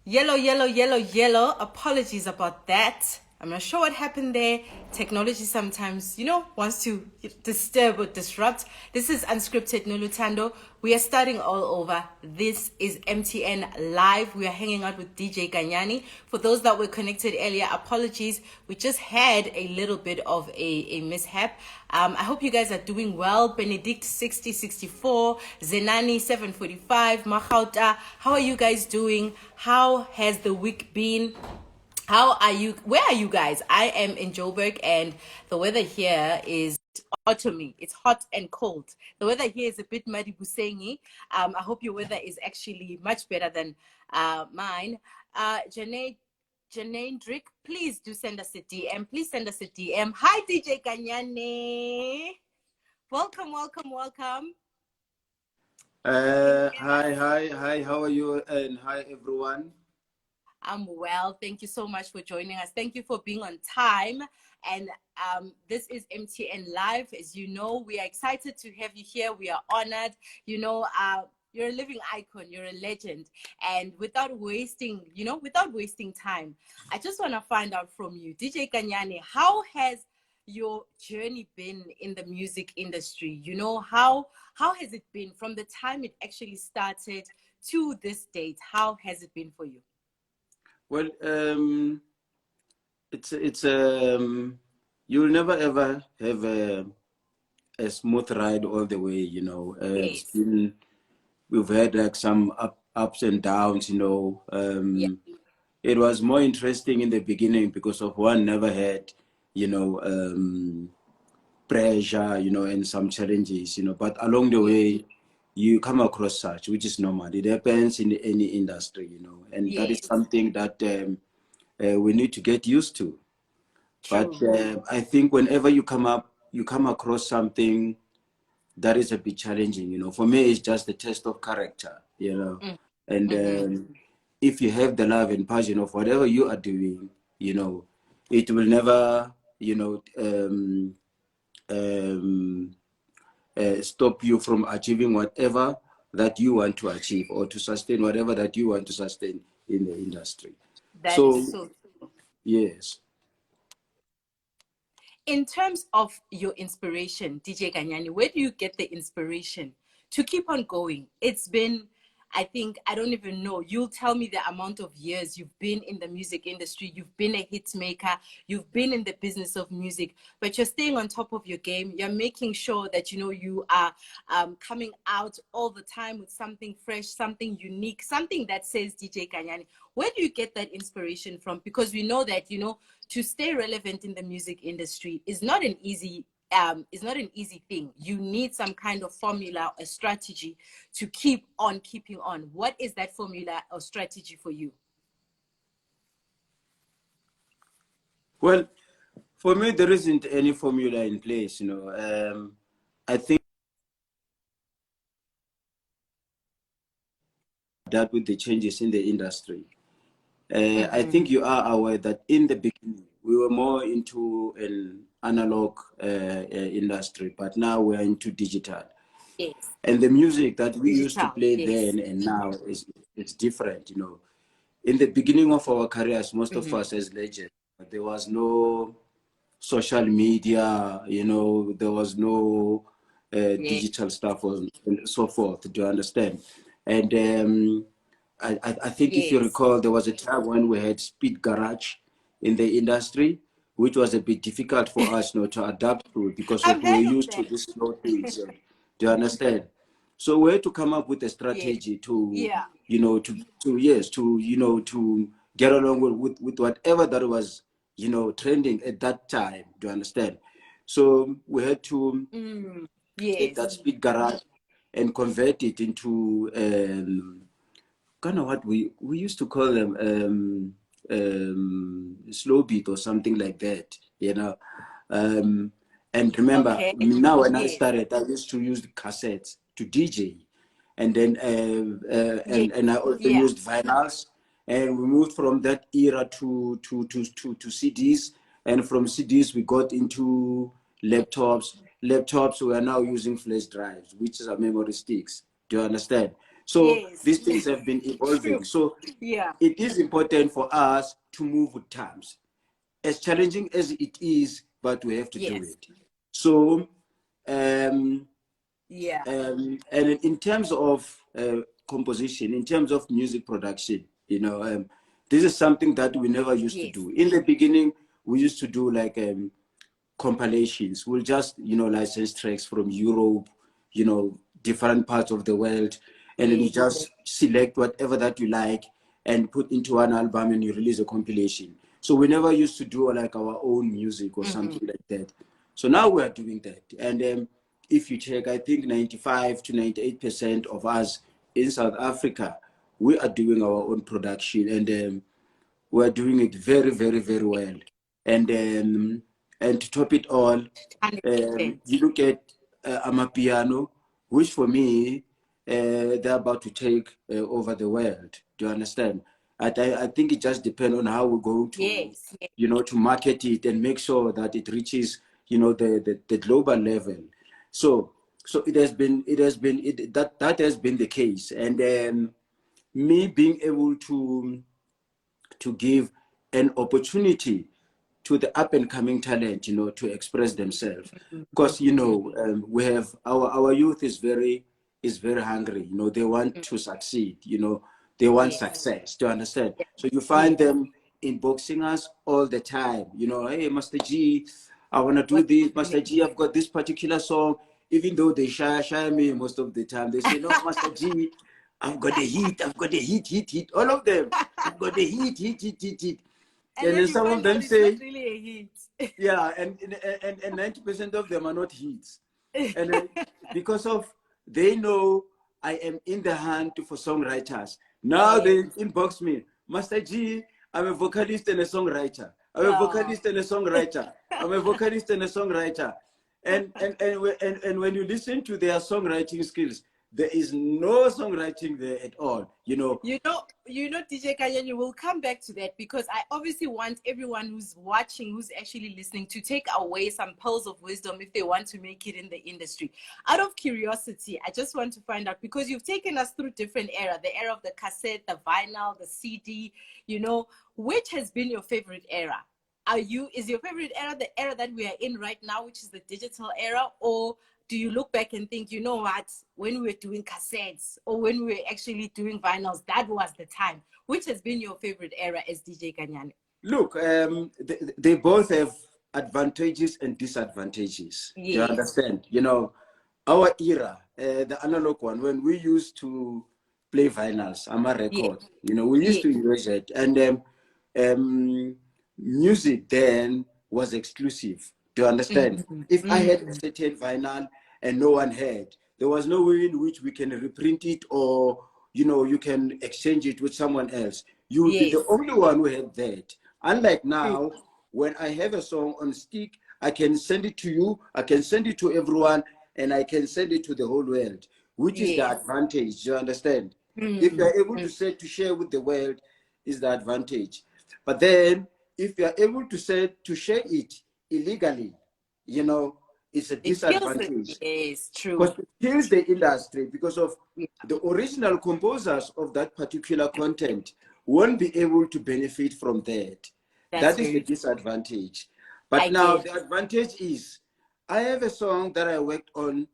Yellow, yellow, yellow, yellow. Apologies about that. I'm not sure what happened there. Technology sometimes, wants to disturb or disrupt. This is Unscripted Nolutando. We are starting all over. This is MTN Live. We are hanging out with DJ Ganyani. For those that were connected earlier, apologies. We just had a little bit of a mishap. I hope you guys are doing well. Benedict 6064, Zenani 745, Mahauta. How are you guys doing? How has the week been? How are you? Where are you guys? I am in Joburg, and the weather here is autumny. It's hot and cold. The weather here is a bit muddy busengi. I hope your weather is actually much better than mine. Janae Drick, please do send us a DM. Please send us a DM. Hi, DJ Ganyani. Welcome, welcome, welcome. Hi. How are you? And hi, everyone. I'm well. Thank you so much for joining us. Thank you for being on time. And this is MTN Live. As you know, we are excited to have you here. We are honored. You're a living icon. You're a legend. And without wasting time, I just want to find out from you, DJ Ganyani, how has your journey been in the music industry? How has it been from the time it actually started to this date? How has it been for you? Well, you'll never ever have a smooth ride all the way. Yes. We've had like some ups and downs. Yeah. It was more interesting in the beginning because of one never had, pressure, and some challenges, but along the way, you come across such, which is normal. It happens in any industry, and that is Yes. something that we need to get used to. True. But I think whenever you come across something that is a bit challenging, for me, it's just a test of character, and if you have the love and passion of whatever you are doing, it will never, stop you from achieving whatever that you want to achieve or to sustain whatever that you want to sustain in the industry. That So, is so true. yes. In terms of your inspiration, DJ Ganyani, where do you get the inspiration to keep on going? It's been, I don't even know. You'll tell me the amount of years you've been in the music industry. You've been a hit maker. You've been in the business of music, but you're staying on top of your game. You're making sure that, you are coming out all the time with something fresh, something unique, something that says DJ Ganyani. Where do you get that inspiration from? Because we know that, to stay relevant in the music industry is not an easy thing. You need some kind of formula or strategy to keep on keeping on. What is that formula or strategy for you? Well, for me, there isn't any formula in place. I think that with the changes in the industry, I think you are aware that in the beginning we were more into an analog industry, but now we're into digital. Yes. And the music that we used to Digital. play Yes. then and now is different. In the beginning of our careers, most of us as legends, there was no social media, there was no Yes. digital stuff and so forth. Do you understand? And I think if you Yes. recall, there was a time when we had speed garage in the industry, which was a bit difficult for us, to adapt to because I've we were heard of used to that. this slow pace. Do you understand? So we had to come up with a Yes. strategy to, Yeah. to get along with whatever that was, trending at that time. Do you understand? So we had to take Yes. that speed garage and convert it into kind of what we used to call them slow beat or something like that. And remember, Okay. now when I Yes. started, I used to use the cassettes to DJ, and then Yes. and I also Yeah. used vinyls, and we moved from that era to CDs, and from CDs we got into laptops. Laptops we are now using flash drives, which is our memory sticks. Do you understand? So Yes. these things have been evolving. True. So Yeah. it is important for us to move with times, as challenging as it is, but we have to do Yes. it. So, um, Yeah. and in terms of composition, in terms of music production, this is something that we never used to Yes. do. In the beginning, we used to do like compilations. We'll just, license tracks from Europe, different parts of the world, and then you Yes. just select whatever that you like and put into an album and you release a compilation. So we never used to do like our own music or something like that. So now we're doing that. And if you check, I think 95 to 98% of us in South Africa, we are doing our own production, and we're doing it very, very, very well. And to top it all, 100%. you look at Amapiano, which for me, they're about to take over the world. Do you understand? I think it just depends on how we're going to, Yes. Yes. to market it and make sure that it reaches, the global level. So that has been the case. And me being able to give an opportunity to the up and coming talent, to express themselves. Because we have our youth is very hungry. They want to succeed. They want Yes. success. Do you understand? Yes. So you find Yes. them inboxing us all the time. Hey, Master G, I want to do What? this. Master G, I've got this particular song. Even though they shy me most of the time, they say, no, Master G, I've got the heat. I've got the heat. All of them. I've got the heat. And And then then you some of find out them it's not say, really a hit. yeah, and 90% of them are not hits. And then because of they know I am in the hunt for songwriters. Now Yes. they inbox me, Master G, I'm a vocalist and a songwriter. I'm a Yeah. vocalist and a songwriter. I'm a vocalist and a songwriter. And when you listen to their songwriting skills, there is no songwriting there at all. DJ Ganyani, we'll come back to that because I obviously want everyone who's watching, who's actually listening, to take away some pearls of wisdom if they want to make it in the industry. Out of curiosity, I just want to find out, because you've taken us through different era, the era of the cassette, the vinyl, the CD, which has been your favorite era? Is your favorite era the era that we are in right now, which is the digital era, or do you look back and think, you know what, when we were doing cassettes or when we were actually doing vinyls, that was the time? Which has been your favorite era as DJ Ganyani? Look, they both have advantages and disadvantages. Do you Yes. understand? Our era, the analog one, when we used to play vinyls, I'm a Yes. record, we used Yes. to use it. And music then was exclusive. Do you understand? If I had a certain vinyl and no one had, there was no way in which we can reprint it, or you can exchange it with someone else. You would be Yes. the only one who had that. Unlike True. now, when I have a song on stick, I can send it to you, I can send it to everyone, and I can send it to the whole world, which is the Yes. advantage. You understand? If you're able to share with the world, is the advantage. But then, if you're able to share it illegally, it's a It kills it. disadvantage. Yes, true. Because it kills the industry, because of Yeah, the original composers of that particular content won't be able to benefit from that. that's That is the very true. disadvantage. I But now get it. the advantage is I have a song that I worked on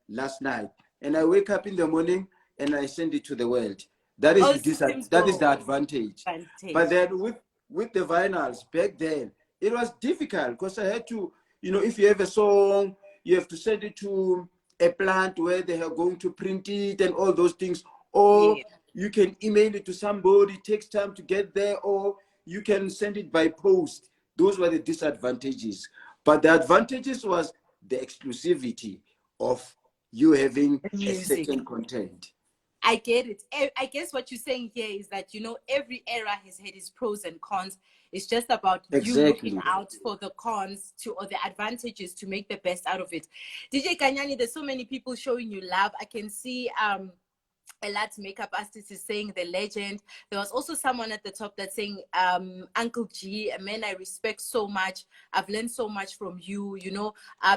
last night, and I wake up in the morning and I send it to the world. That is All the systems that is go. the advantage. But Advantage. then with the vinyls back then, it was difficult because I had to, if you have a song, you have to send it to a plant where they are going to print it and all those things, or Yes. you can email it to somebody, it takes time to get there, or you can send it by post. Those were the disadvantages. But the advantages was the exclusivity of you having a Music. certain content. I get it. I guess what you're saying here is that, every era has had its pros and cons. It's just about you looking Exactly. out for the cons or the advantages to make the best out of it. DJ Ganyani, there's so many people showing you love. I can see a lot makeup artist is saying the legend. There was also someone at the top that's saying, Uncle G, a man I respect so much. I've learned so much from you. You know,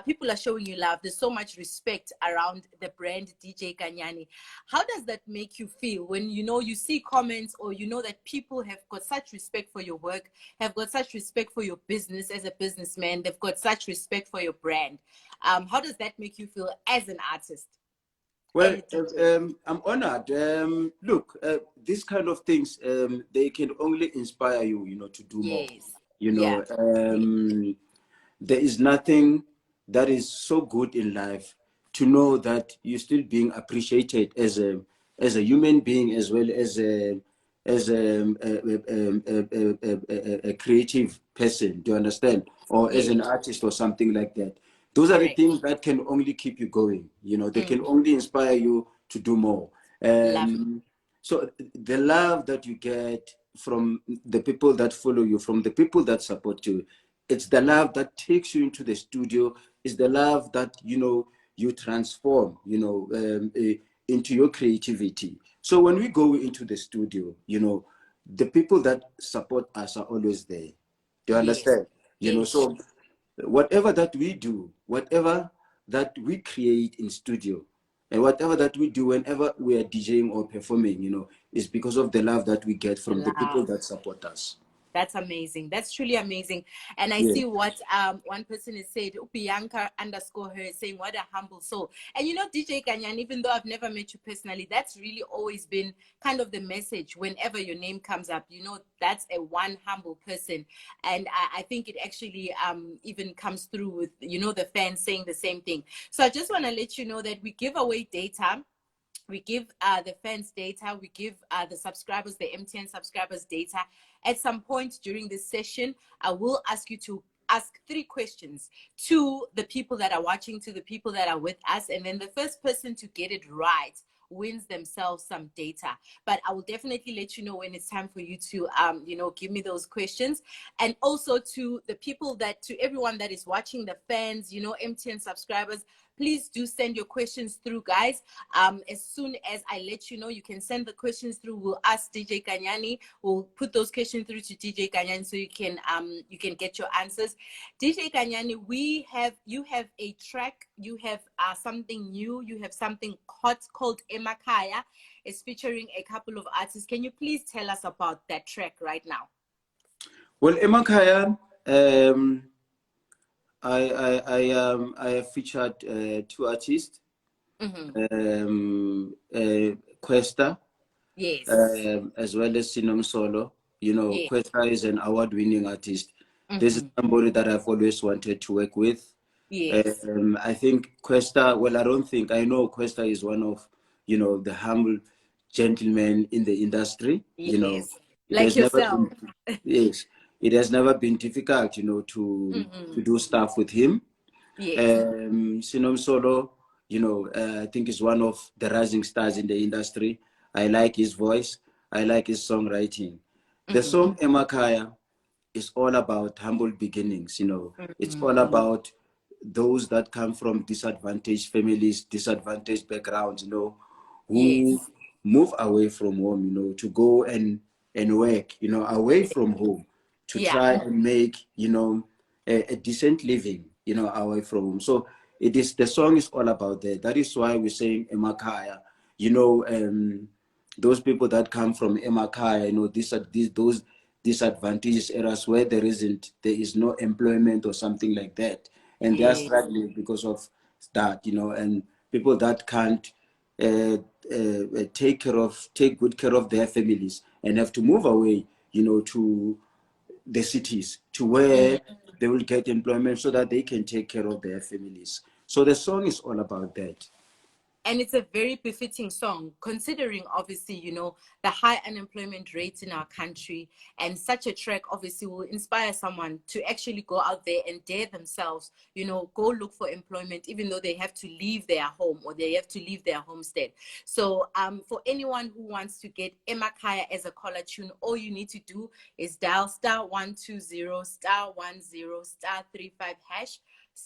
people are showing you love. There's so much respect around the brand DJ Ganyani. How does that make you feel when, you know, you see comments, or you know that people have got such respect for your work, have got such respect for your business as a businessman, they've got such respect for your brand? How does that make you feel as an artist? Well, I'm honored. Look, these kind of things, they can only inspire you, you know, to do more. Yes. You Yeah. know, there is nothing that is so good in life to know that you're still being appreciated as a human being, as well as a creative person. Do you understand? Or as Yes. an artist or something like that. Those are the Correct. things that can only keep you going. You know, they can only inspire you to do more. Love. So the love that you get from the people that follow you, from the people that support you, it's the love that takes you into the studio. It's the love that, you know, you transform, you know, into your creativity. So when we go into the studio, you know, the people that support us are always there. Do you Yes. understand? You know, Yes. so whatever that we do, whatever that we create in studio, and whatever that we do whenever we are DJing or performing, you know, is because of the love that we get The from the people love. that support us. That's amazing. That's truly amazing. And I Yeah. see what one person has said, Bianca underscore her, saying, what a humble soul. And you know, DJ Kanyan, even though I've never met you personally, that's really always been kind of the message whenever your name comes up. You know, that's a one humble person. And I think it actually even comes through with, you know, the fans saying the same thing. So I just want to let you know that we give away data. We give the fans data, we give the subscribers, the MTN subscribers data. At some point during this session, I will ask you to ask 3 questions to the people that are watching, to the people that are with us, and then the first person to get it right wins themselves some data. But I will definitely let you know when it's time for you to you know, give me those questions. And also to the people that, to everyone that is watching, the fans, you know, MTN subscribers, please do send your questions through, guys. As soon as I let you know, you can send the questions through. We'll ask DJ Ganyani. We'll put those questions through to DJ Ganyani so you can get your answers. DJ Ganyani, you have a track. You have something new. You have something hot called Emakhaya. It's featuring a couple of artists. Can you please tell us about that track right now? Well, Emakhaya, I have featured 2 artists, Questa, Yes. as well as Sinom Solo. You know, Yeah. Questa is an award-winning artist. This is somebody that I've always wanted to work with. Yes. I think Questa, well, I don't think, I know Questa is one of, you know, the humble gentlemen in the industry. You know, Yes. it Like has never yourself. been, yes, it has never been difficult, you know, to do stuff with him. Yes. Sinom Solo, you know, I think is one of the rising stars in the industry. I like his voice. I like his songwriting. The song Emakhaya is all about humble beginnings. You know, it's all about those that come from disadvantaged families, disadvantaged backgrounds. You know, who Yes. move away from home. You know, to go and work. You know, away from home to Yeah. try and make, you know, a decent living, you know, away from home. So it is, the song is all about that. That is why we're saying Emakhaya. You know, those people that come from Emakhaya, you know, those disadvantaged areas where there is no employment or something like that, and they are Yeah. struggling because of that, you know, and people that can't take good care of their families and have to move away, you know, to the cities, to where they will get employment so that they can take care of their families. So the song is all about that. And it's a very befitting song, considering obviously, you know, the high unemployment rates in our country. And such a track obviously will inspire someone to actually go out there and dare themselves, you know, go look for employment, even though they have to leave their home or they have to leave their homestead. So for anyone who wants to get Emakhaya as a caller tune, all you need to do is dial *120 *10 *35#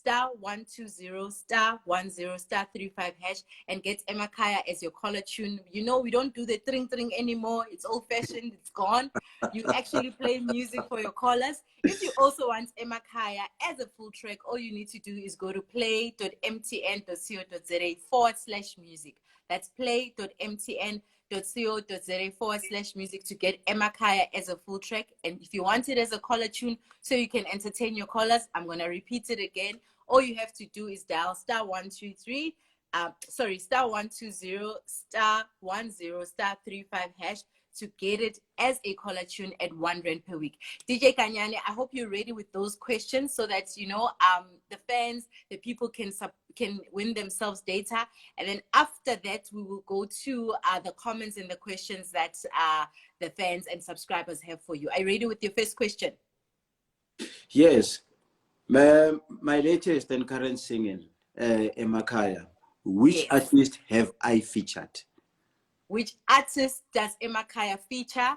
*120 *10 *35 hash and get Emakhaya as your caller tune. You know, we don't do the tring tring anymore. It's old fashioned, it's gone. You actually play music for your callers. If you also want Emakhaya as a full track, all you need to do is go to play.mtn.co.za/music. That's play.mtn.co.za/music to get Emakhaya as a full track. And if you want it as a caller tune so you can entertain your callers, I'm going to repeat it again. All you have to do is dial *120 *10 hash to get it as a caller tune at R1 per week. DJ Ganyani, I hope you're ready with those questions so that the fans, the people can win themselves data, and then after that we will go to the comments and the questions that the fans and subscribers have for you. Are you ready with your first question? Yes. My latest and current singing, Emakhaya. Which artist have I featured? Which artist does Emakhaya feature?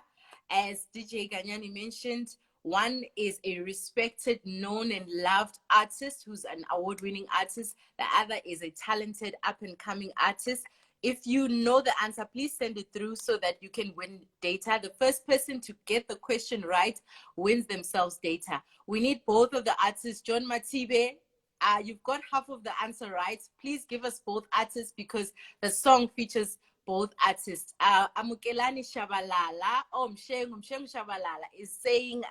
As DJ Ganyani mentioned, one is a respected, known, and loved artist who's an award-winning artist. The other is a talented, up-and-coming artist. If you know the answer, please send it through so that you can win data. The first person to get the question right wins themselves data. We need both of the artists. John Matibe, you've got half of the answer right. Please give us both artists because the song features both artists. Amukelani Shabalala, Msheng Shabalala is saying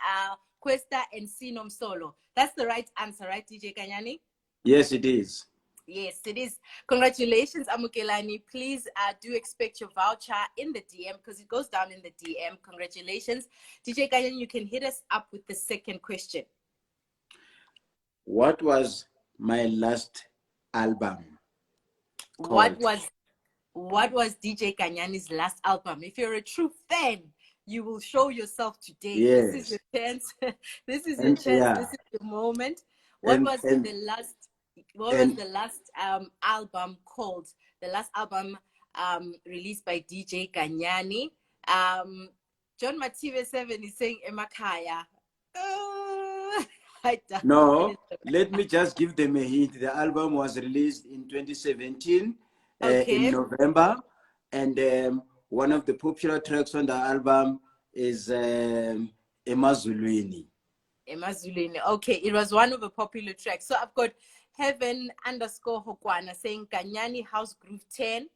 Questa and Sinom Solo. That's the right answer, right, DJ Ganyani? Yes, it is. Yes, it is. Congratulations, Amukelani. Please do expect your voucher in the DM because it goes down in the DM. Congratulations. DJ Ganyani, you can hit us up with the second question. What was my last album called? What was DJ Ganyani's last album? If you're a true fan, you will show yourself today. Yes. This is your chance. This is your chance. This is the moment. What was the last album called? The last album released by DJ Ganyani. John Mative 7 is saying Emakhaya. No, let me just give them a hint. The album was released in 2017 in November, and one of the popular tracks on the album is Emazulwini. Emazulwini. Okay, it was one of the popular tracks. So I've got Heaven_Hokwana saying Ganyani House Groove 10.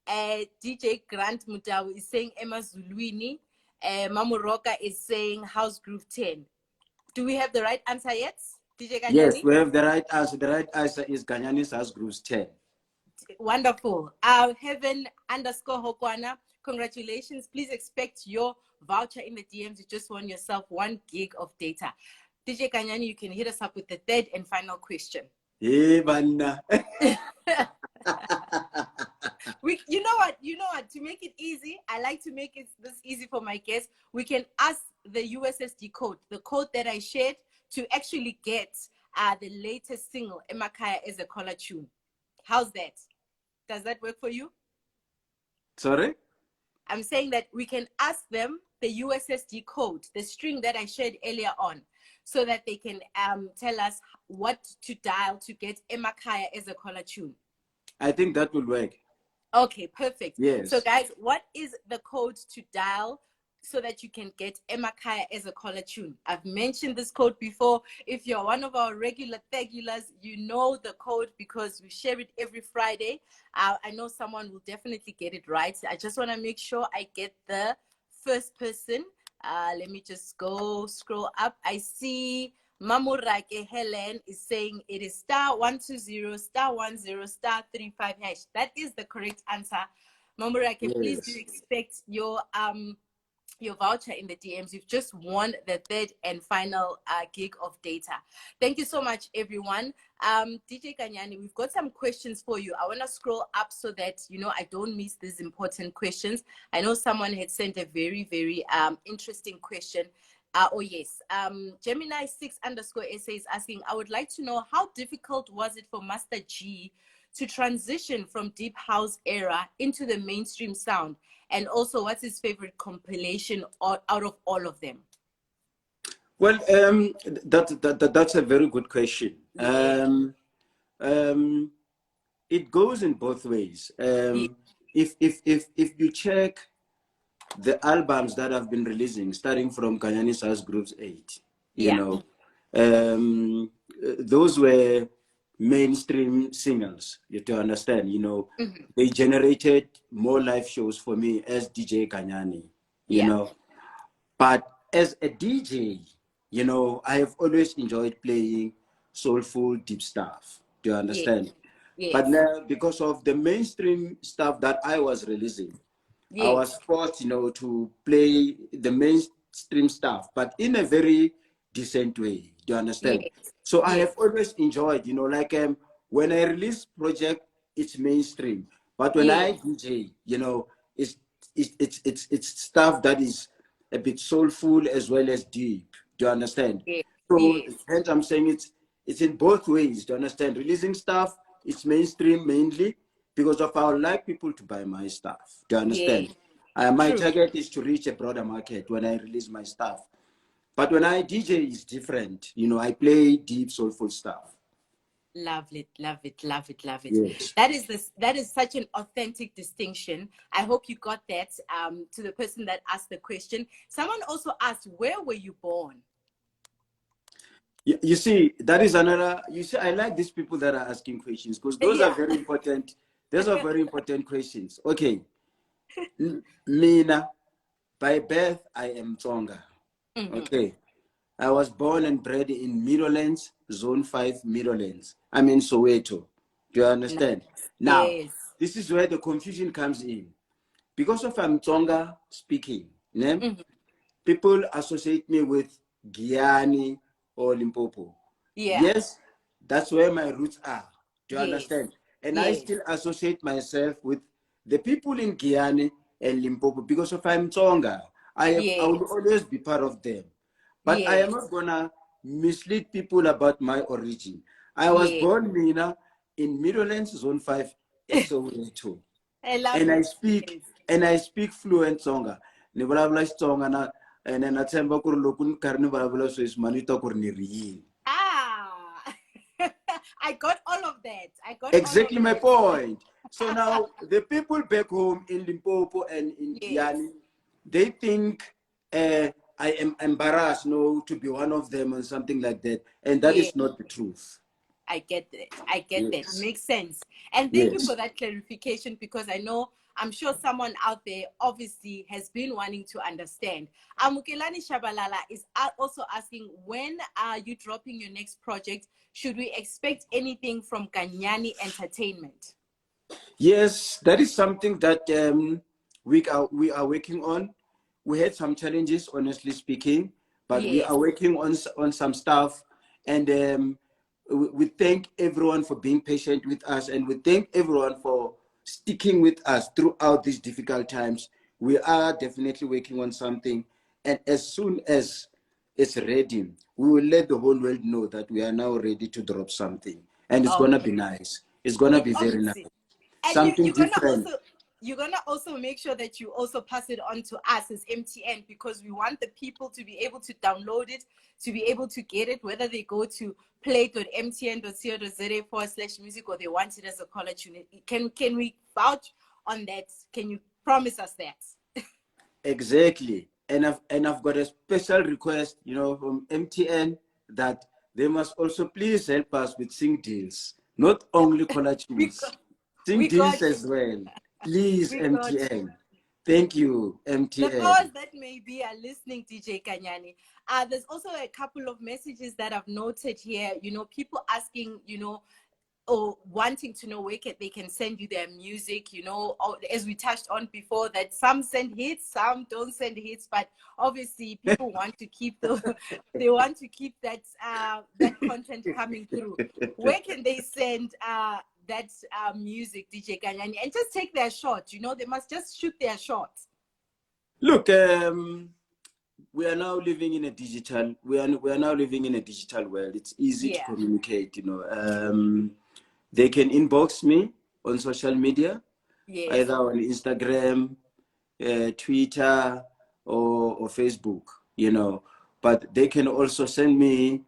DJ Grant Mutawu is saying Emazulwini. Mamuroka is saying House Groove 10. Do we have the right answer yet, DJ Ganyani? Yes, we have the right answer. The right answer is Ganyani's House Grooves 10. Wonderful. Heaven_Hokwana, congratulations. Please expect your voucher in the DMs. You just won yourself 1 gig of data. DJ Ganyani, you can hit us up with the third and final question. Hey, Banna. You know what? To make it easy, I like to make it this easy for my guests. We can ask the USSD code, the code that I shared, to actually get the latest single, Emakhaya, as a caller tune. How's that? Does that work for you? Sorry? I'm saying that we can ask them the USSD code, the string that I shared earlier on, so that they can tell us what to dial to get Emakhaya as a caller tune. I think that will work. Okay, perfect. Yes. So guys, what is the code to dial so that you can get Emakhaya as a caller tune? I've mentioned this code before. If you're one of our regular regulars, you know the code because we share it every Friday. I know someone will definitely get it right. I just want to make sure I get the first person. Let me just go scroll up. I see Mamurake Helen is saying it is *120 *10 *35 hash. That is the correct answer. Mamurake, yes. Please do expect your voucher in the DMs. You've just won the third and final gig of data. Thank you so much, everyone. DJ Ganyani, we've got some questions for you. I want to scroll up so that, I don't miss these important questions. I know someone had sent a very, very interesting question. Yes. Gemini 6_SA is asking, I would like to know how difficult was it for Master G to transition from deep house era into the mainstream sound? And also, what's his favorite compilation out of all of them? Well, that's a very good question. Yeah. Um, it goes in both ways. Yeah. If you check the albums that I've been releasing, starting from Ganyani Chat's Groups 8, you Yeah. know, those were mainstream singles, you to understand, they generated more live shows for me as DJ Ganyani, you Yeah. know. But as a DJ, I have always enjoyed playing soulful, deep stuff, do you Yeah. understand? But Yes. now, because of the mainstream stuff that I was releasing, I was Yes. forced, to play the mainstream stuff, but in a very decent way. Do you understand? Yes. So I Yes. have always enjoyed, like when I release project, it's mainstream. But when I Yes. DJ, it's it's stuff that is a bit soulful as well as deep. Do you understand? Yes. So Yes. hence I'm saying it's in both ways. Do you understand? Releasing stuff, it's mainstream mainly because of I would like people to buy my stuff. Do you Yes. understand? My True. target is to reach a broader market when I release my stuff. But when I DJ, it's different. I play deep, soulful stuff. Love it, love it, love it, love it. Yes. That is such an authentic distinction. I hope you got that to the person that asked the question. Someone also asked, where were you born? You see, that is another. You see, I like these people that are asking questions because those are Yeah. very important. Those are very important questions. Okay. Mina, by birth, I am Tsonga. Okay. I was born and bred in Meadowlands, Zone 5, Meadowlands. I'm in Soweto. Do you understand? Now, Yes. this is where the confusion comes in. Because of I'm Tsonga speaking, né? People associate me with Guyani or Limpopo. Yeah. Yes, that's where my roots are. Do you Yes. understand? And I Yes. still associate myself with the people in Guyani and Limpopo because of I'm Tsonga. I will Yes. always be part of them. But I am Yes. not gonna mislead people about my origin. I was Yes. born Mina in Meadowlands Zone 5, SO2. I love And I it. speak Yes. and I speak fluent Tsonga. Ni vulavula Xitsonga na and na tshemba ku ri loko ni karhi ni vulavula sweswi mali yi twa ku ri ni ri yini. Ah, I got all of that. I got all of Exactly my that. point. So now the people back home in Limpopo and in Yes. Guyana, they think I am embarrassed, to be one of them or something like that, and that Yes. is not the truth. I get that. I get that. Yes. Makes sense. And thank you Yes. for that clarification because I'm sure someone out there obviously has been wanting to understand. Amukelani Shabalala is also asking, when are you dropping your next project? Should we expect anything from Ganyani Entertainment? Yes, that is something that we are working on. We had some challenges, honestly speaking, but we Yes. are working on some stuff, and we thank everyone for being patient with us, and we thank everyone for sticking with us throughout these difficult times. We are definitely working on something, and as soon as it's ready, we will let the whole world know that we are now ready to drop something, and it's gonna be Okay. nice. It's gonna be very nice. Obviously. And Something different. you're gonna also make sure that you also pass it on to us as MTN because we want the people to be able to download it, to be able to get it, whether they go to play.mtn.co.za/music or they want it as a caller tune. Can we vouch on that? Can you promise us that? Exactly. And I've got a special request, from MTN that they must also please help us with sing deals. Not only caller We tunes, got, sing we deals got you. as well. Please, We got you. MTN. Thank you, The MTN. powers that may be are listening, DJ Ganyani. There's also a couple of messages that I've noted here. People asking, or wanting to know where they can send you their music. Or, as we touched on before, that some send hits, some don't send hits, but obviously people want to keep they want to keep that content coming through. Where can they send that music, DJ Ganyani, and just take their shot? They must just shoot their shot. Look, we are now living in a digital. We are now living in a digital world. It's easy to Yeah. communicate. They can inbox me on social media, Yes. either on Instagram, Twitter, or Facebook. But they can also send me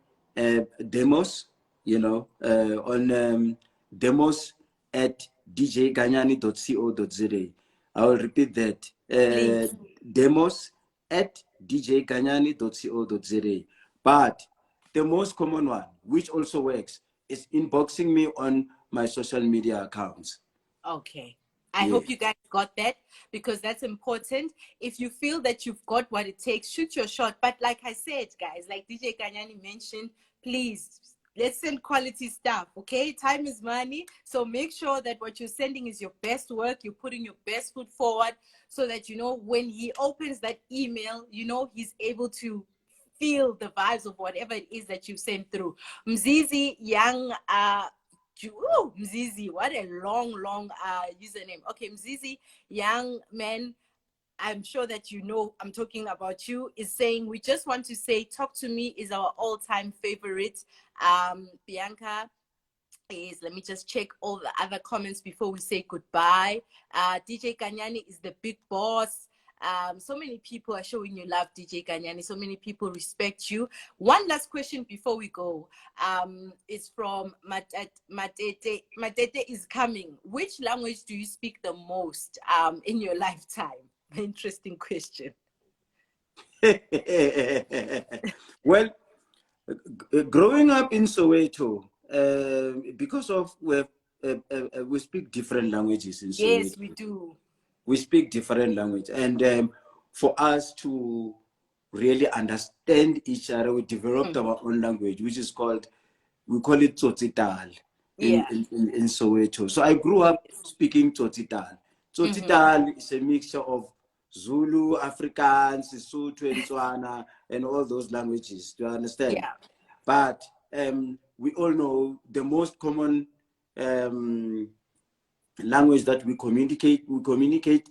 demos you know, on demos at djganyani.co.za. I will repeat that. Please. Demos at djganyani.co.za. But the most common one, which also works, is inboxing me on my social media accounts. Okay. I Yeah. hope you guys got that, because that's important. If you feel that you've got what it takes, shoot your shot. But like I said, guys, like DJ Ganyani mentioned, please, let's send quality stuff, okay? Time is money. So make sure that what you're sending is your best work. You're putting your best foot forward so that, you know, when he opens that email, you know, he's able to feel the vibes of whatever it is that you sent through. Mzizi Young, Ooh, Mzizi, what a long username. Okay, Mzizi, young man, I'm sure that you know I'm talking about you, is saying, we just want to say, Talk to Me is our all-time favorite. Bianca is, let me just check all the other comments before we say goodbye. DJ Ganyani is the big boss. So many people are showing you love, DJ Ganyani. So many people respect you. One last question before we go. It's from Matete. Matete is coming. Which language do you speak the most in your lifetime? Interesting question. Well, growing up in Soweto, because of we speak different languages in Yes, Soweto. we do. We speak different language, and for us to really understand each other, we developed our own language, which is called, we call it Tsotsital Yeah. in Soweto. So I grew up speaking Tsotsital. Tsotsital is a mixture of Zulu, Afrikaans, Sotho, and Tswana, and all those languages. Do you understand? Yeah. But we all know the most common language that we communicate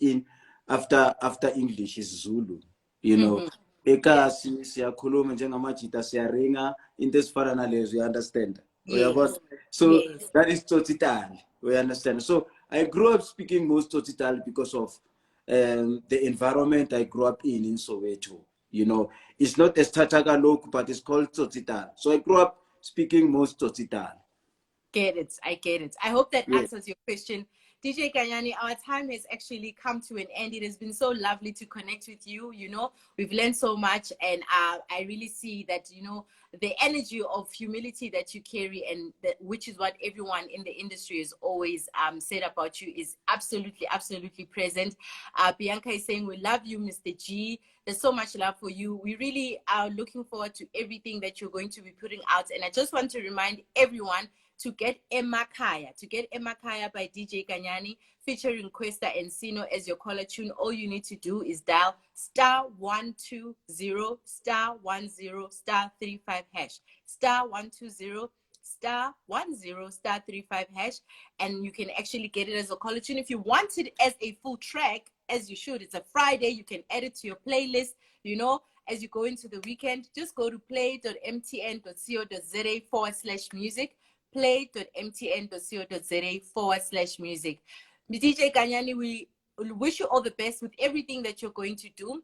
in after English is Zulu. You know, eka siyakhuluma njengamajita siyaringa into ezifana nalezo, you understand? Yes. So Yes. that is Tsotsital. We understand. So I grew up speaking most Tsotsital because of the environment I grew up in Soweto. You know, it's not a Tagalog, but it's called Tsotsital. So I grew up speaking most Tsotsital. Get it. I get it. I hope that Yeah. answers your question. DJ Ganyani, our time has actually come to an end. It has been so lovely to connect with you. You know, we've learned so much, and I really see that, you know, the energy of humility that you carry, and which is what everyone in the industry has always said about you, is absolutely present. Bianca is saying, we love you, Mr. G. There's so much love for you. We really are looking forward to everything that you're going to be putting out. And I just want to remind everyone to get Emakhaya by DJ Ganyani, featuring Questa and Sino as your caller tune. All you need to do is dial *120 *10 *35 hash, *120 *10 *35 hash, and you can actually get it as a caller tune. If you want it as a full track, as you should, it's a Friday, you can add it to your playlist, you know, as you go into the weekend. Just go to play.mtn.co.za/music, play.mtn.co.za/music. DJ Ganyani, we wish you all the best with everything that you're going to do.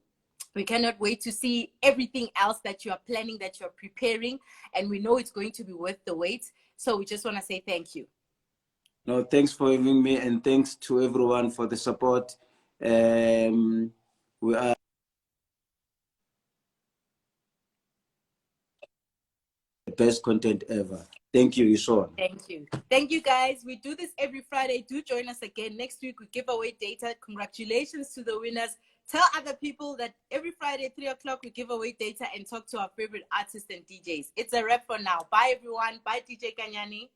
We cannot wait to see everything else that you are planning, that you're preparing, and we know it's going to be worth the wait. So we just want to say thank you. No, thanks for having me, and thanks to everyone for the support. We are the best content ever. Thank you, Yusor. Thank you. Thank you, guys. We do this every Friday. Do join us again. Next week, we give away data. Congratulations to the winners. Tell other people that every Friday, 3 o'clock, we give away data and talk to our favorite artists and DJs. It's a wrap for now. Bye, everyone. Bye, DJ Ganyani.